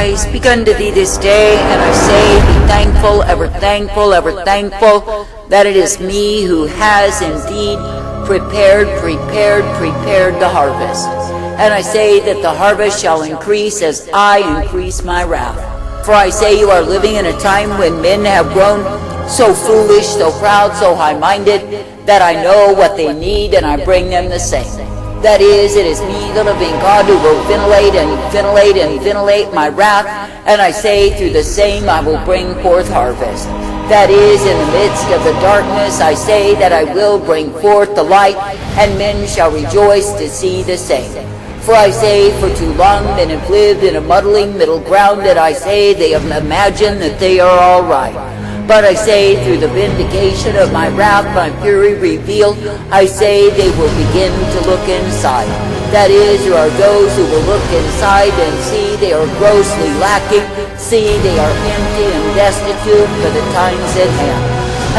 I speak unto thee this day, and I say, be thankful, ever thankful, ever thankful, that it is me who has indeed prepared the harvest. And I say that the harvest shall increase as I increase my wrath. For I say you are living in a time when men have grown so foolish, so proud, so high-minded, that I know what they need and I bring them the same. That is, it is me, the living God, who will ventilate my wrath, and I say through the same I will bring forth harvest. That is, in the midst of the darkness, I say that I will bring forth the light, and men shall rejoice to see the same. For I say, for too long men have lived in a muddling middle ground, that I say they have imagined that they are all right. But I say, through the vindication of my wrath, my fury revealed, I say they will begin to look inside. That is, there are those who will look inside and see they are grossly lacking, see they are empty and destitute for the times at hand.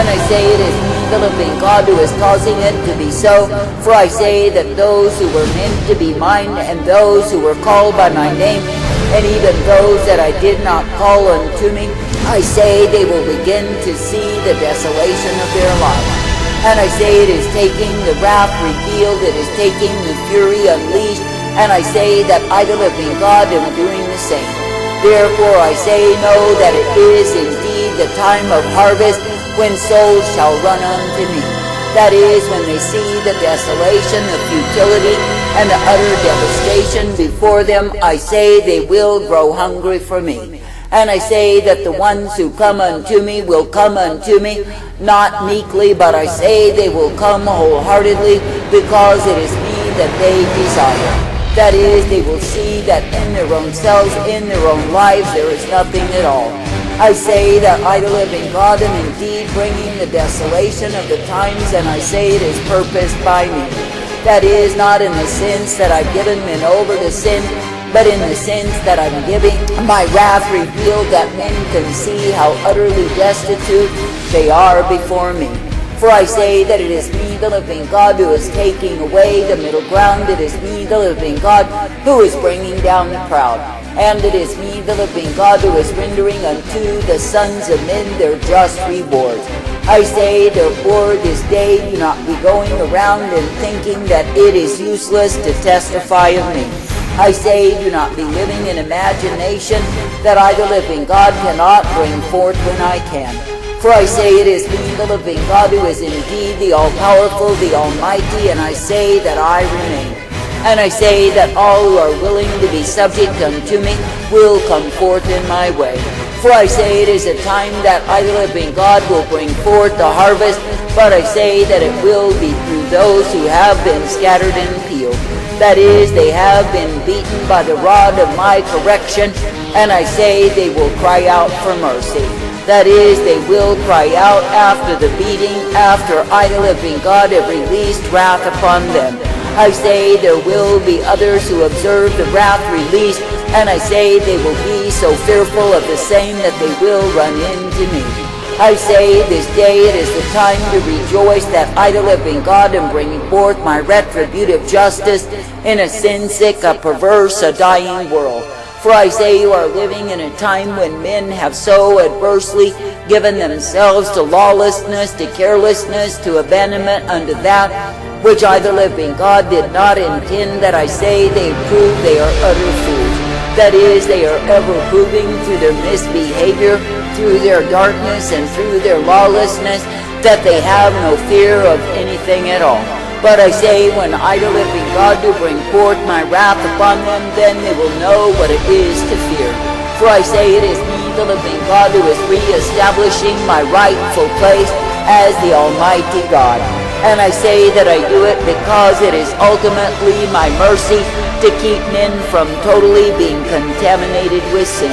And I say it is me, the living God, who is causing it to be so. For I say that those who were meant to be mine, and those who were called by my name, and even those that I did not call unto me, I say they will begin to see the desolation of their life. And I say it is taking the wrath revealed, it is taking the fury unleashed, and I say that I, the living God, am doing the same. Therefore I say, know that it is indeed the time of harvest, when souls shall run unto me. That is, when they see the desolation, the futility, and the utter devastation before them, I say they will grow hungry for me. And I say that the ones who come unto me will come unto me, not meekly, but I say they will come wholeheartedly, because it is me that they desire. That is, they will see that in their own selves, in their own lives, there is nothing at all. I say that I, the living God, am indeed bringing the desolation of the times, and I say it is purposed by me. That is, not in the sense that I've given men over to sin, but in the sense that I'm giving my wrath revealed, that men can see how utterly destitute they are before me. For I say that it is me, the living God, who is taking away the middle ground. It is me, the living God, who is bringing down the proud. And it is me, the living God, who is rendering unto the sons of men their just rewards. I say, therefore, this day do not be going around and thinking that it is useless to testify of me. I say, do not be living in imagination that I, the living God, cannot bring forth when I can. For I say it is me, the living God, who is indeed the all-powerful, the almighty, and I say that I remain. And I say that all who are willing to be subject unto me will come forth in my way. For I say it is a time that I, the living God, will bring forth the harvest, but I say that it will be through those who have been scattered and peeled. That is, they have been beaten by the rod of my correction, and I say they will cry out for mercy. That is, they will cry out after the beating, after I, the living God, have released wrath upon them. I say there will be others who observe the wrath released, and I say they will be so fearful of the same that they will run into me. I say this day it is the time to rejoice that I, the living God, am bringing forth my retributive justice in a sin-sick, a perverse, a dying world. For I say you are living in a time when men have so adversely given themselves to lawlessness, to carelessness, to abandonment unto that which I, the living God, did not intend, that I say they prove they are utter fools. That is, they are ever proving through their misbehavior, through their darkness, and through their lawlessness, that they have no fear of anything at all. But I say, when I, the living God, do bring forth my wrath upon them, then they will know what it is to fear. For I say it is me, the living God, who is re-establishing my rightful place as the Almighty God. And I say that I do it because it is ultimately my mercy to keep men from totally being contaminated with sin.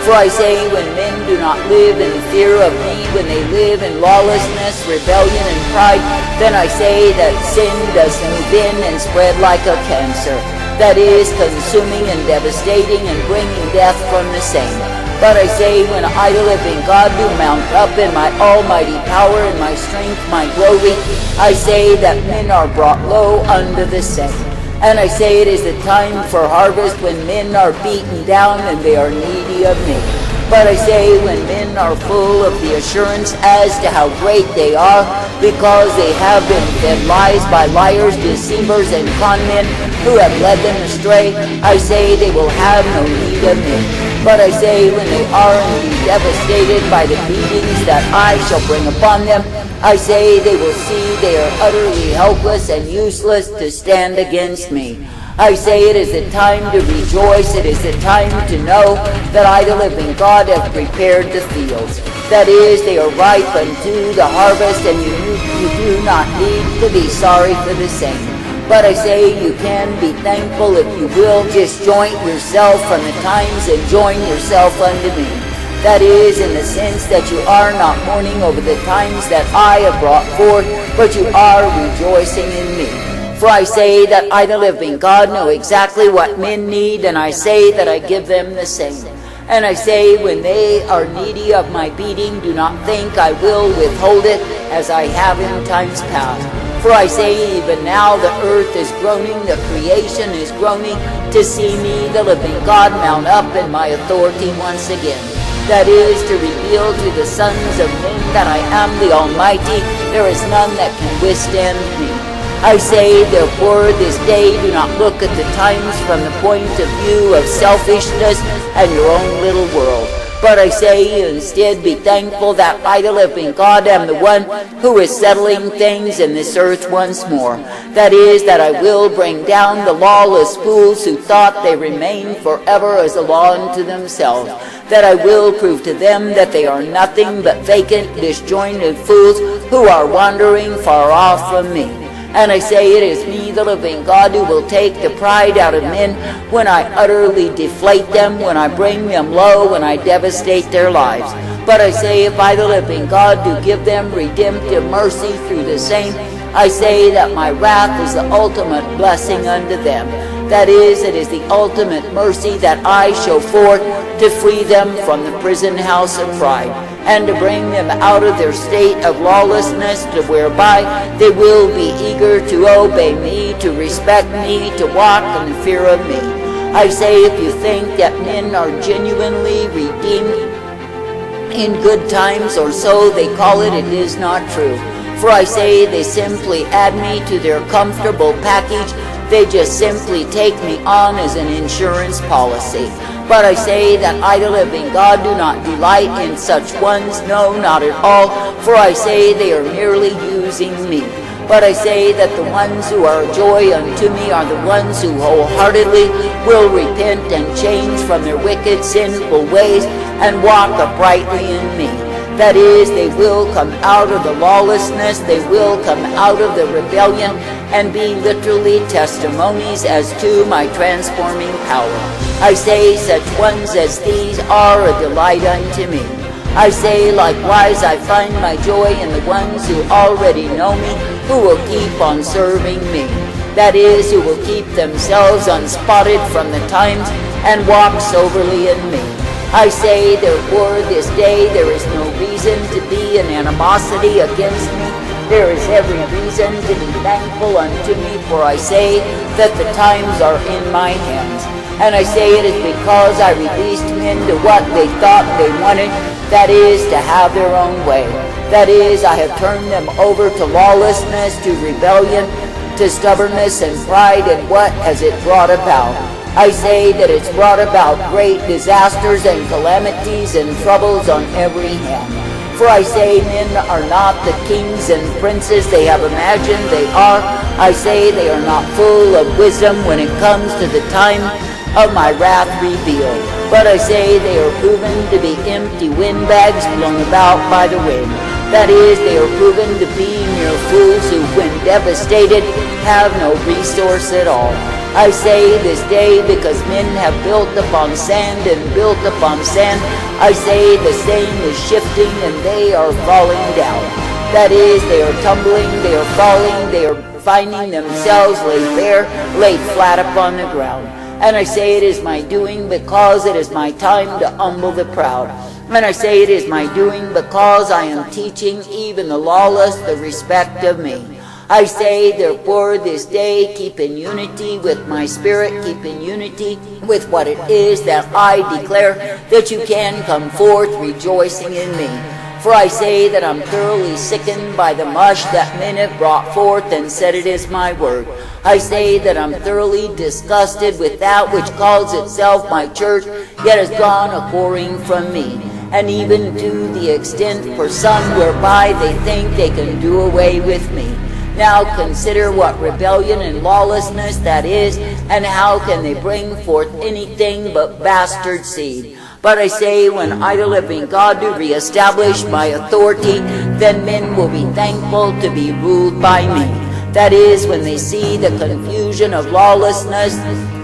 For I say, when men do not live in fear of me, when they live in lawlessness, rebellion, and pride, then I say that sin does move in and spread like a cancer. That is, consuming and devastating and bringing death from the same. But I say, when I, the living God, do mount up in my almighty power and my strength, my glory, I say that men are brought low under the same. And I say it is the time for harvest when men are beaten down and they are needy of me. But I say when men are full of the assurance as to how great they are, because they have been fed lies by liars, deceivers, and con men who have led them astray, I say they will have no need of me. But I say when they are indeed devastated by the beatings that I shall bring upon them, I say they will see they are utterly helpless and useless to stand against me. I say it is the time to rejoice, it is the time to know that I, the living God, have prepared the fields. That is, they are ripe unto the harvest, and you do not need to be sorry for the same. But I say you can be thankful if you will just join yourself from the times and join yourself unto me. That is, in the sense that you are not mourning over the times that I have brought forth, but you are rejoicing in me. For I say that I, the living God, know exactly what men need, and I say that I give them the same. And I say when they are needy of my beating, do not think I will withhold it as I have in times past. For I say even now the earth is groaning, the creation is groaning, to see me, the living God, mount up in my authority once again. That is, to reveal to the sons of men that I am the Almighty, there is none that can withstand me. I say, therefore, this day do not look at the times from the point of view of selfishness and your own little world. But I say, instead, be thankful that I, the living God, am the one who is settling things in this earth once more. That is, that I will bring down the lawless fools who thought they remained forever as a law unto themselves. That I will prove to them that they are nothing but vacant, disjointed fools who are wandering far off from me. And I say it is me, the living God, who will take the pride out of men when I utterly deflate them, when I bring them low, when I devastate their lives. But I say if I, the living God, do give them redemptive mercy through the same, I say that my wrath is the ultimate blessing unto them. That is, it is the ultimate mercy that I show forth to free them from the prison house of pride, and to bring them out of their state of lawlessness, to whereby they will be eager to obey me, to respect me, to walk in the fear of me. I say if you think that men are genuinely redeemed in good times, or so they call it, it is not true. For I say they simply add me to their comfortable package. They just simply take me on as an insurance policy. But I say that I, the living God, do not delight in such ones, no, not at all, for I say they are merely using me. But I say that the ones who are a joy unto me are the ones who wholeheartedly will repent and change from their wicked, sinful ways and walk uprightly in me. That is, they will come out of the lawlessness, they will come out of the rebellion, and be literally testimonies as to my transforming power. I say such ones as these are a delight unto me. I say likewise I find my joy in the ones who already know me, who will keep on serving me. That is, who will keep themselves unspotted from the times and walk soberly in me. I say, therefore, this day there is no reason to be in animosity against me. There is every reason to be thankful unto me, for I say that the times are in my hands. And I say it is because I released men to what they thought they wanted, that is, to have their own way. That is, I have turned them over to lawlessness, to rebellion, to stubbornness and pride, and what has it brought about? I say that it's brought about great disasters and calamities and troubles on every hand. For I say men are not the kings and princes they have imagined they are. I say they are not full of wisdom when it comes to the time of my wrath revealed. But I say they are proven to be empty windbags blown about by the wind. That is, they are proven to be mere fools who, when devastated, have no resource at all. I say this day, because men have built upon sand and built upon sand, I say the same is shifting and they are falling down. That is, they are tumbling, they are falling, they are finding themselves laid bare, laid flat upon the ground. And I say it is my doing because it is my time to humble the proud. And I say it is my doing because I am teaching even the lawless the respect of me. I say, therefore, this day keep in unity with my spirit, keep in unity with what it is that I declare, that you can come forth rejoicing in me. For I say that I'm thoroughly sickened by the mush that men have brought forth and said it is my word. I say that I'm thoroughly disgusted with that which calls itself my church, yet has gone a-whoring from me, and even to the extent for some whereby they think they can do away with me. Now consider what rebellion and lawlessness that is, and how can they bring forth anything but bastard seed. But I say, when I, the living God, do reestablish my authority, then men will be thankful to be ruled by me. That is, when they see the confusion of lawlessness,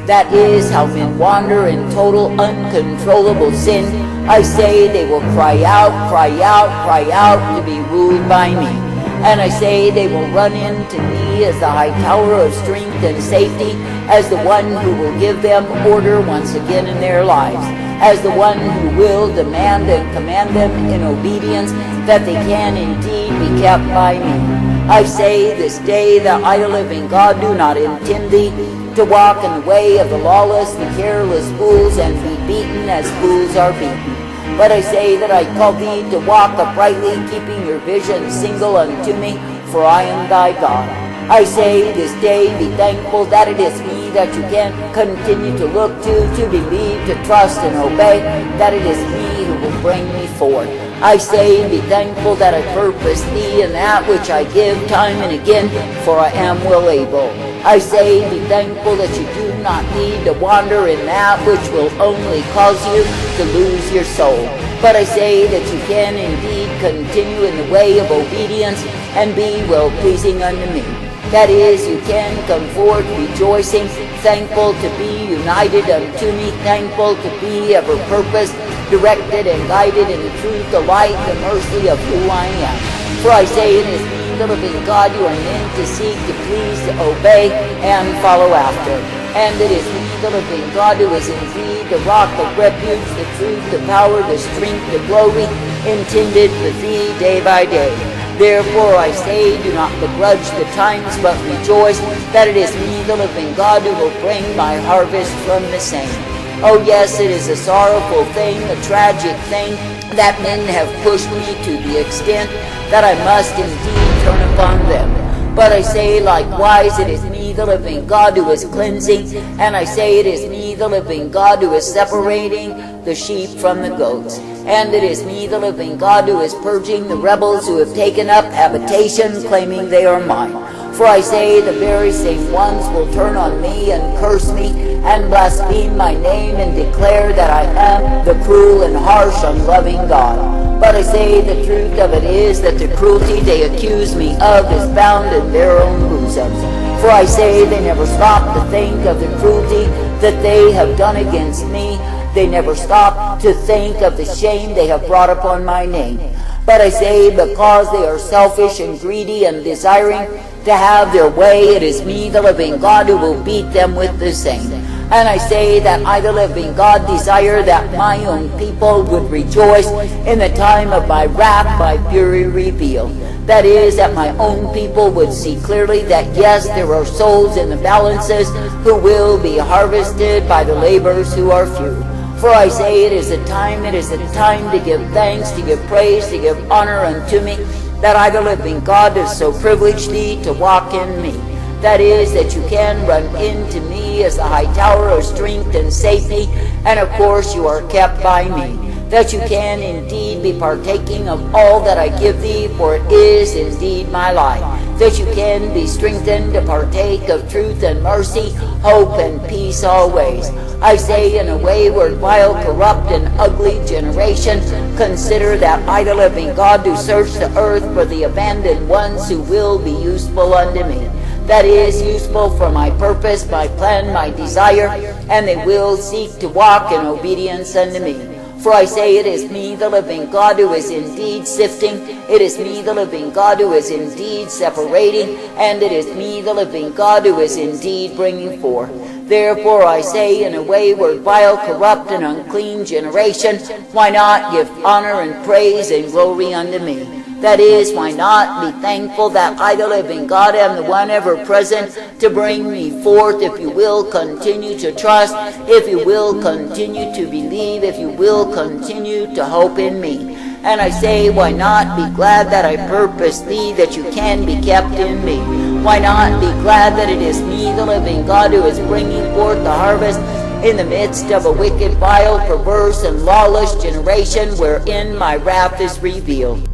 that is how men wander in total uncontrollable sin, I say they will cry out, cry out, cry out to be ruled by me. And I say they will run into me as the high tower of strength and safety, as the one who will give them order once again in their lives, as the one who will demand and command them in obedience, that they can indeed be kept by me. I say this day that I, the living God, do not intend thee to walk in the way of the lawless, the careless fools, and be beaten as fools are beaten. But I say that I call thee to walk uprightly, keeping your vision single unto me, for I am thy God. I say this day, be thankful that it is me that you can continue to look to believe, to trust and obey, that it is me who will bring me forth. I say, be thankful that I purpose thee in that which I give time and again, for I am well able. I say, be thankful that you do not need to wander in that which will only cause you to lose your soul. But I say that you can indeed continue in the way of obedience and be well-pleasing unto me. That is, you can come forth rejoicing, thankful to be united unto me, thankful to be ever purposed, directed and guided in the truth, the light, the mercy of who I am. For I say it is me, the living God, you are meant to seek, to please, to obey, and follow after. And it is me, the living God, who is indeed the rock of refuge, the truth, the power, the strength, the glory, intended for thee day by day. Therefore I say, do not begrudge the times, but rejoice that it is me, the living God, who will bring my harvest from the same. Oh yes, it is a sorrowful thing, a tragic thing, that men have pushed me to the extent that I must indeed turn upon them. But I say likewise, it is me, the living God, who is cleansing, and I say it is me, the living God, who is separating the sheep from the goats. And it is me, the living God, who is purging the rebels who have taken up habitation, claiming they are mine. For I say the very same ones will turn on me and curse me and blaspheme my name and declare that I am the cruel and harsh, unloving God. But I say the truth of it is that the cruelty they accuse me of is bound in their own bosoms. For I say they never stop to think of the cruelty that they have done against me. They never stop to think of the shame they have brought upon my name. But I say, because they are selfish and greedy and desiring to have their way, it is me, the living God, who will beat them with the same. And I say that I, the living God, desire that my own people would rejoice in the time of my wrath, my fury revealed. That is, that my own people would see clearly that yes, there are souls in the balances who will be harvested by the laborers who are few. For I say it is a time to give thanks, to give praise, to give honor unto me, that I, the living God, have so privileged thee to walk in me. That is, that you can run into me as the high tower of strength and safety, and of course you are kept by me. That you can indeed be partaking of all that I give thee, for it is indeed my life. That you can be strengthened to partake of truth and mercy, hope and peace always. I say, in a wayward, vile, corrupt, and ugly generation, consider that I, the living God, do search the earth for the abandoned ones who will be useful unto me. That is, useful for my purpose, my plan, my desire, and they will seek to walk in obedience unto me. For I say it is me, the living God, who is indeed sifting, it is me, the living God, who is indeed separating, and it is me, the living God, who is indeed bringing forth. Therefore I say, in a wayward, vile, corrupt, and unclean generation, why not give honor and praise and glory unto me? That is, why not be thankful that I, the living God, am the one ever present to bring me forth, if you will continue to trust, if you will continue to believe, if you will continue to hope in me. And I say, why not be glad that I purpose thee, that you can be kept in me? Why not be glad that it is me, the living God, who is bringing forth the harvest in the midst of a wicked, vile, perverse, and lawless generation wherein my wrath is revealed?